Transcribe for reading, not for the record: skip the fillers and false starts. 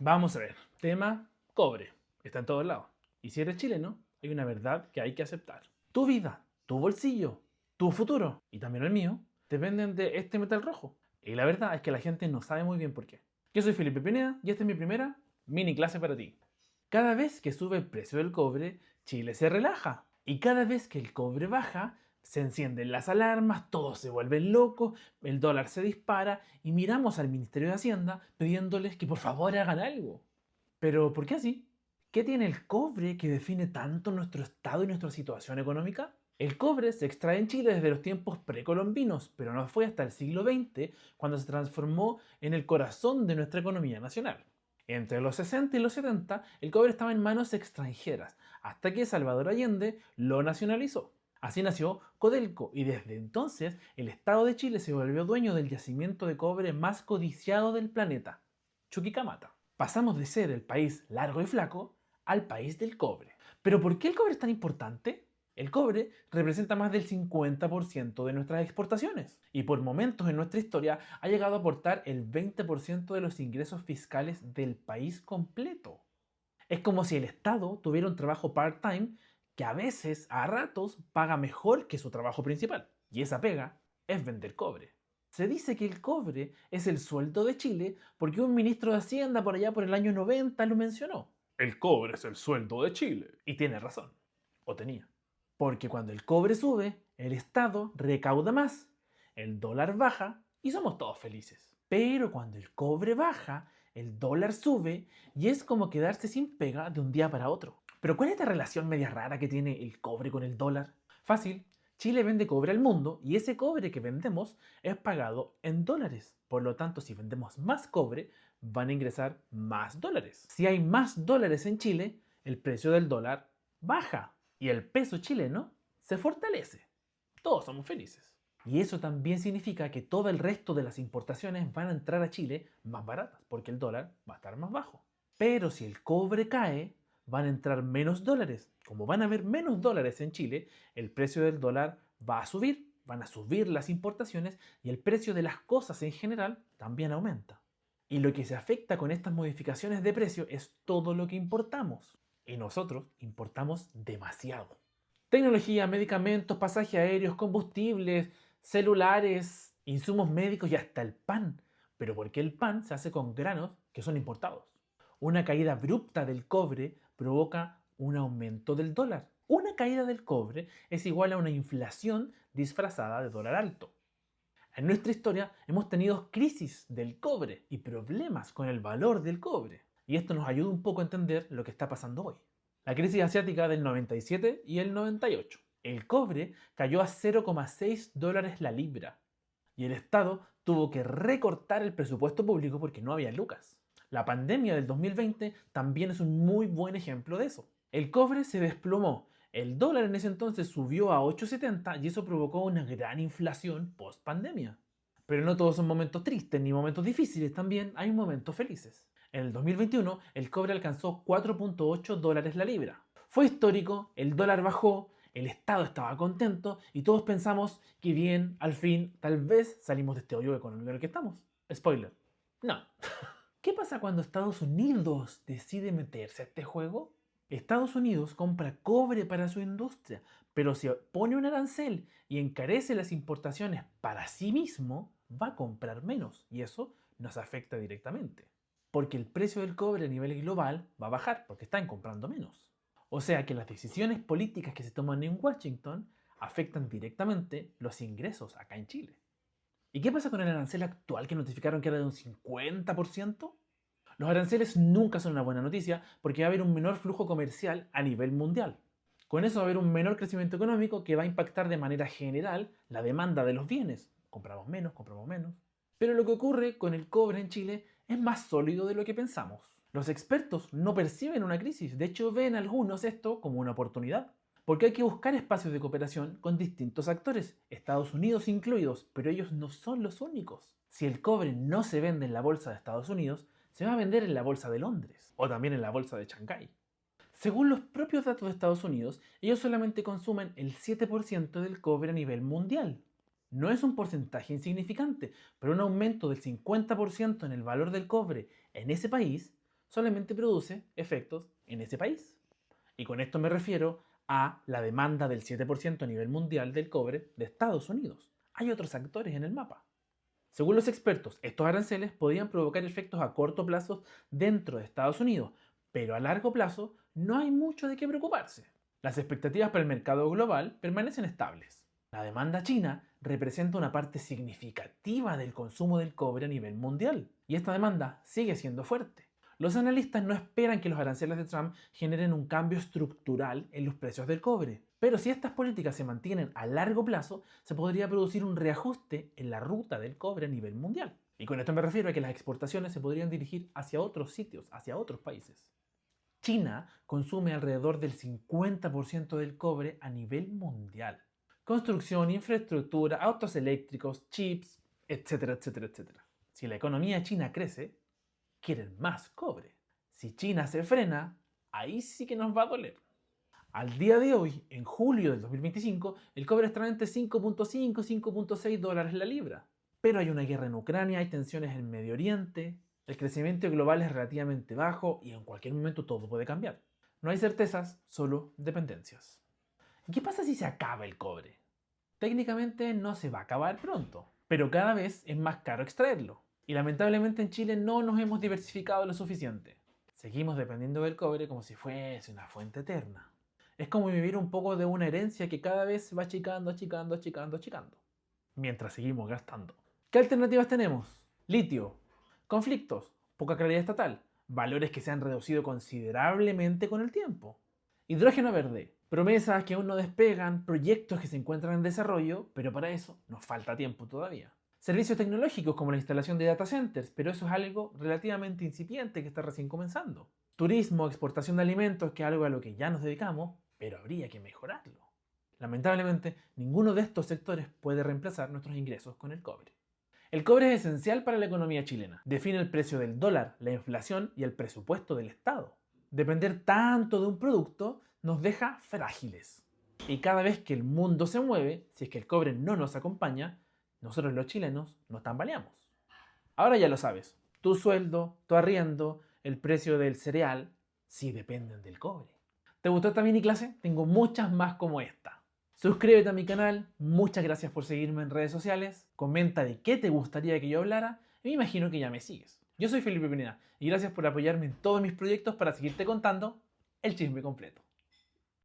Vamos a ver, tema cobre. Está en todos lados. Y si eres chileno, hay una verdad que hay que aceptar. Tu vida, tu bolsillo, tu futuro y también el mío dependen de este metal rojo. Y la verdad es que la gente no sabe muy bien por qué. Yo soy Felipe Pineda y esta es mi primera mini clase para ti. Cada vez que sube el precio del cobre, Chile se relaja. Y cada vez que el cobre baja, se encienden las alarmas, todos se vuelven locos, el dólar se dispara y miramos al Ministerio de Hacienda pidiéndoles que por favor hagan algo. Pero ¿por qué así? ¿Qué tiene el cobre que define tanto nuestro estado y nuestra situación económica? El cobre se extrae en Chile desde los tiempos precolombinos, pero no fue hasta el siglo XX cuando se transformó en el corazón de nuestra economía nacional. Entre los 60 y los 70, el cobre estaba en manos extranjeras, hasta que Salvador Allende lo nacionalizó. Así nació Codelco y desde entonces el Estado de Chile se volvió dueño del yacimiento de cobre más codiciado del planeta, Chuquicamata. Pasamos de ser el país largo y flaco al país del cobre. ¿Pero por qué el cobre es tan importante? El cobre representa más del 50% de nuestras exportaciones y por momentos en nuestra historia ha llegado a aportar el 20% de los ingresos fiscales del país completo. Es como si el Estado tuviera un trabajo part-time que a veces, a ratos, paga mejor que su trabajo principal. Y esa pega es vender cobre. Se dice que el cobre es el sueldo de Chile porque un ministro de Hacienda por allá por el año 90 lo mencionó. El cobre es el sueldo de Chile. Y tiene razón. O tenía. Porque cuando el cobre sube, el Estado recauda más, el dólar baja y somos todos felices. Pero cuando el cobre baja, el dólar sube y es como quedarse sin pega de un día para otro. Pero ¿cuál es esta relación media rara que tiene el cobre con el dólar? Fácil, Chile vende cobre al mundo y ese cobre que vendemos es pagado en dólares. Por lo tanto, si vendemos más cobre, van a ingresar más dólares. Si hay más dólares en Chile, el precio del dólar baja y el peso chileno se fortalece. Todos somos felices. Y eso también significa que todo el resto de las importaciones van a entrar a Chile más baratas, porque el dólar va a estar más bajo. Pero si el cobre cae, van a entrar menos dólares. Como van a haber menos dólares en Chile, el precio del dólar va a subir, van a subir las importaciones y el precio de las cosas en general también aumenta. Y lo que se afecta con estas modificaciones de precio es todo lo que importamos. Y nosotros importamos demasiado. Tecnología, medicamentos, pasajes aéreos, combustibles, celulares, insumos médicos y hasta el pan. Pero ¿por qué el pan se hace con granos que son importados? Una caída abrupta del cobre provoca un aumento del dólar. Una caída del cobre es igual a una inflación disfrazada de dólar alto. En nuestra historia hemos tenido crisis del cobre y problemas con el valor del cobre. Y esto nos ayuda un poco a entender lo que está pasando hoy. La crisis asiática del 97 y el 98. El cobre cayó a 0,6 dólares la libra. Y el Estado tuvo que recortar el presupuesto público porque no había lucas. La pandemia del 2020 también es un muy buen ejemplo de eso. El cobre se desplomó, el dólar en ese entonces subió a 8,70 y eso provocó una gran inflación post pandemia. Pero no todos son momentos tristes ni momentos difíciles, también hay momentos felices. En el 2021 el cobre alcanzó 4,8 dólares la libra. Fue histórico, el dólar bajó, el Estado estaba contento y todos pensamos que bien, al fin, tal vez salimos de este hoyo económico en el que estamos. Spoiler. No. ¿Qué pasa cuando Estados Unidos decide meterse a este juego? Estados Unidos compra cobre para su industria, pero si pone un arancel y encarece las importaciones para sí mismo, va a comprar menos y eso nos afecta directamente. Porque el precio del cobre a nivel global va a bajar porque están comprando menos. O sea que las decisiones políticas que se toman en Washington afectan directamente los ingresos acá en Chile. ¿Y qué pasa con el arancel actual que notificaron que era de un 50%? Los aranceles nunca son una buena noticia porque va a haber un menor flujo comercial a nivel mundial. Con eso va a haber un menor crecimiento económico que va a impactar de manera general la demanda de los bienes. Compramos menos, compramos menos. Pero lo que ocurre con el cobre en Chile es más sólido de lo que pensamos. Los expertos no perciben una crisis, de hecho ven algunos esto como una oportunidad. Porque hay que buscar espacios de cooperación con distintos actores, Estados Unidos incluidos, pero ellos no son los únicos. Si el cobre no se vende en la bolsa de Estados Unidos, se va a vender en la bolsa de Londres o también en la bolsa de Shanghái. Según los propios datos de Estados Unidos, ellos solamente consumen el 7% del cobre a nivel mundial. No es un porcentaje insignificante, pero un aumento del 50% en el valor del cobre en ese país solamente produce efectos en ese país. Y con esto me refiero a la demanda del 7% a nivel mundial del cobre de Estados Unidos. Hay otros actores en el mapa. Según los expertos, estos aranceles podrían provocar efectos a corto plazo dentro de Estados Unidos, pero a largo plazo no hay mucho de qué preocuparse. Las expectativas para el mercado global permanecen estables. La demanda china representa una parte significativa del consumo del cobre a nivel mundial, y esta demanda sigue siendo fuerte. Los analistas no esperan que los aranceles de Trump generen un cambio estructural en los precios del cobre, pero si estas políticas se mantienen a largo plazo, se podría producir un reajuste en la ruta del cobre a nivel mundial. Y con esto me refiero a que las exportaciones se podrían dirigir hacia otros sitios, hacia otros países. China consume alrededor del 50% del cobre a nivel mundial. Construcción, infraestructura, autos eléctricos, chips, etcétera, etcétera, etcétera. Si la economía china crece, quieren más cobre. Si China se frena, ahí sí que nos va a doler. Al día de hoy, en julio del 2025, el cobre está entre 5.5 y 5.6 dólares la libra. Pero hay una guerra en Ucrania, hay tensiones en Medio Oriente, el crecimiento global es relativamente bajo y en cualquier momento todo puede cambiar. No hay certezas, solo dependencias. ¿Y qué pasa si se acaba el cobre? Técnicamente no se va a acabar pronto, pero cada vez es más caro extraerlo. Y lamentablemente en Chile no nos hemos diversificado lo suficiente. Seguimos dependiendo del cobre como si fuese una fuente eterna. Es como vivir un poco de una herencia que cada vez se va achicando, achicando, achicando, achicando. Mientras seguimos gastando. ¿Qué alternativas tenemos? Litio, conflictos, poca claridad estatal, valores que se han reducido considerablemente con el tiempo. Hidrógeno verde, promesas que aún no despegan, proyectos que se encuentran en desarrollo, pero para eso nos falta tiempo todavía. Servicios tecnológicos como la instalación de data centers, pero eso es algo relativamente incipiente que está recién comenzando. Turismo, exportación de alimentos, que es algo a lo que ya nos dedicamos, pero habría que mejorarlo. Lamentablemente, ninguno de estos sectores puede reemplazar nuestros ingresos con el cobre. El cobre es esencial para la economía chilena. Define el precio del dólar, la inflación y el presupuesto del Estado. Depender tanto de un producto nos deja frágiles. Y cada vez que el mundo se mueve, si es que el cobre no nos acompaña, nosotros los chilenos nos tambaleamos. Ahora ya lo sabes, tu sueldo, tu arriendo, el precio del cereal, sí dependen del cobre. ¿Te gustó esta mini clase? Tengo muchas más como esta. Suscríbete a mi canal, muchas gracias por seguirme en redes sociales, comenta de qué te gustaría que yo hablara y me imagino que ya me sigues. Yo soy Felipe Pineda y gracias por apoyarme en todos mis proyectos para seguirte contando el chisme completo.